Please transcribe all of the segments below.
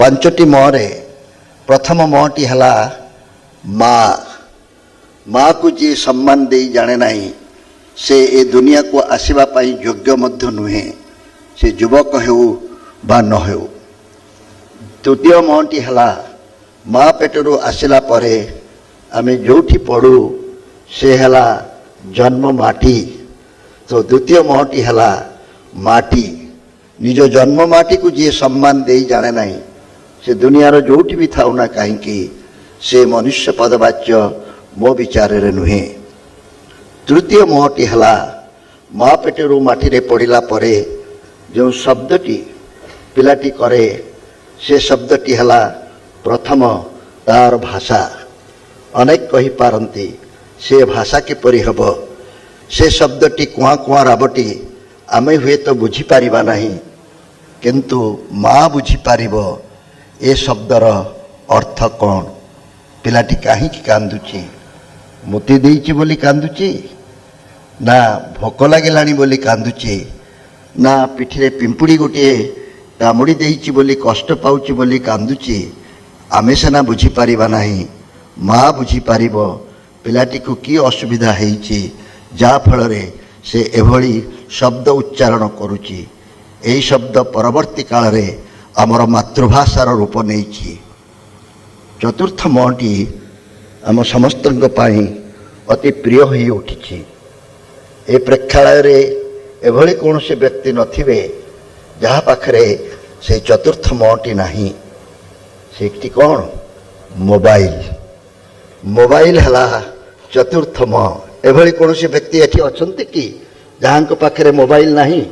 ପାଞ୍ଚଟି ମରେ ପ୍ରଥମ ମଟି ହେଲା ମା। ମାକୁ ଯିଏ ସମ୍ମାନ ଦେଇ ଜାଣେ ନାହିଁ ସେ ଏ ଦୁନିଆକୁ ଆସିବା ପାଇଁ ଯୋଗ୍ୟ ମଧ୍ୟ ନୁହେଁ, ସେ ଯୁବକ ହେଉ ବା ନ ହେଉ। ଦ୍ୱିତୀୟ ମଟି ହେଲା ମା ପେଟରୁ ଆସିଲା ପରେ ଆମେ ଯେଉଁଠି ପଡ଼ୁ ସେ ହେଲା ଜନ୍ମ ମାଟି। ତ ଦ୍ୱିତୀୟ ମଟି ହେଲା ମାଟି। ନିଜ ଜନ୍ମ ମାଟିକୁ ଯିଏ ସମ୍ମାନ ଦେଇ ଜାଣେ ନାହିଁ ସେ ଦୁନିଆର ଯେଉଁଠି ବି ଥାଉ ନା କାହିଁକି ସେ ମନୁଷ୍ୟ ପଦବାଚ୍ୟ ମୋ ବିଚାରରେ ନୁହେଁ। ତୃତୀୟ ମଟି ହେଲା ମା ପେଟରୁ ମାଟିରେ ପଡ଼ିଲା ପରେ ଯେଉଁ ଶବ୍ଦଟି ପିଲାଟି କରେ ସେ ଶବ୍ଦଟି ହେଲା ପ୍ରଥମ ତାର ଭାଷା। ଅନେକ କହିପାରନ୍ତି ସେ ଭାଷା କିପରି ହେବ, ସେ ଶବ୍ଦଟି କୁଆଁ କୁଆଁ ରାବଟି ଆମେ ହୁଏତ ବୁଝିପାରିବା ନାହିଁ, କିନ୍ତୁ ମା ବୁଝିପାରିବ ଏ ଶବ୍ଦର ଅର୍ଥ କ'ଣ। ପିଲାଟି କାହିଁକି କାନ୍ଦୁଛି? ମୁତି ଦେଇଛି ବୋଲି କାନ୍ଦୁଛି, ନା ଭୋକ ଲାଗିଲାଣି ବୋଲି କାନ୍ଦୁଛି, ନା ପିଠିରେ ପିମ୍ପୁଡ଼ି ଗୋଟିଏ କାମୁଡ଼ି ଦେଇଛି ବୋଲି କଷ୍ଟ ପାଉଛି ବୋଲି କାନ୍ଦୁଛି? ଆମେ ସିନା ବୁଝିପାରିବା ନାହିଁ, ମା ବୁଝିପାରିବ ପିଲାଟିକୁ କି ଅସୁବିଧା ହେଇଛି ଯାହାଫଳରେ ସେ ଏଭଳି ଶବ୍ଦ ଉଚ୍ଚାରଣ କରୁଛି। ଏହି ଶବ୍ଦ ପରବର୍ତ୍ତୀ କାଳରେ ଆମର ମାତୃଭାଷାର ରୂପ ନେଇଛି। ଚତୁର୍ଥ ମଟି ଆମ ସମସ୍ତଙ୍କ ପାଇଁ ଅତି ପ୍ରିୟ ହୋଇ ଉଠିଛି। ଏ ପ୍ରେକ୍ଷାଳୟରେ ଏଭଳି କୌଣସି ବ୍ୟକ୍ତି ନଥିବେ ଯାହା ପାଖରେ ସେ ଚତୁର୍ଥ ମଟି ନାହିଁ। ସେଠି କ'ଣ? ମୋବାଇଲ। ମୋବାଇଲ ହେଲା ଚତୁର୍ଥ ମ। ଏଭଳି କୌଣସି ବ୍ୟକ୍ତି ଏଠି ଅଛନ୍ତି କି ଯାହାଙ୍କ ପାଖରେ ମୋବାଇଲ ନାହିଁ?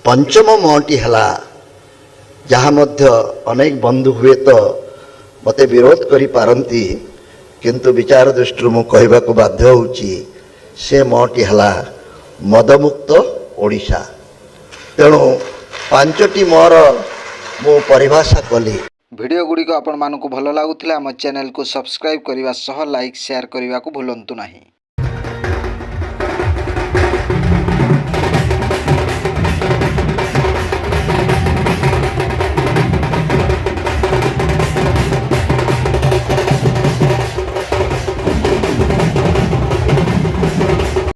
ପଞ୍ଚମ ମଟି ହେଲା ଯାହା ମଧ୍ୟ ଅନେକ ବନ୍ଧୁ ହୁଏତ ମୋତେ ବିରୋଧ କରିପାରନ୍ତି, କିନ୍ତୁ ବିଚାର ଦୃଷ୍ଟିରୁ ମୁଁ କହିବାକୁ ବାଧ୍ୟ ହେଉଛି, ସେ ମଟି ହେଲା ମଦମୁକ୍ତ ଓଡ଼ିଶା। ତେଣୁ ପାଞ୍ଚଟି ମର ମୁଁ ପରିଭାଷା କଲି। ଭିଡ଼ିଓ ଗୁଡ଼ିକ ଆପଣମାନଙ୍କୁ ଭଲ ଲାଗୁଥିଲେ ଆମ ଚ୍ୟାନେଲକୁ ସବସ୍କ୍ରାଇବ୍ କରିବା ସହ ଲାଇକ୍ ସେୟାର କରିବାକୁ ଭୁଲନ୍ତୁ ନାହିଁ।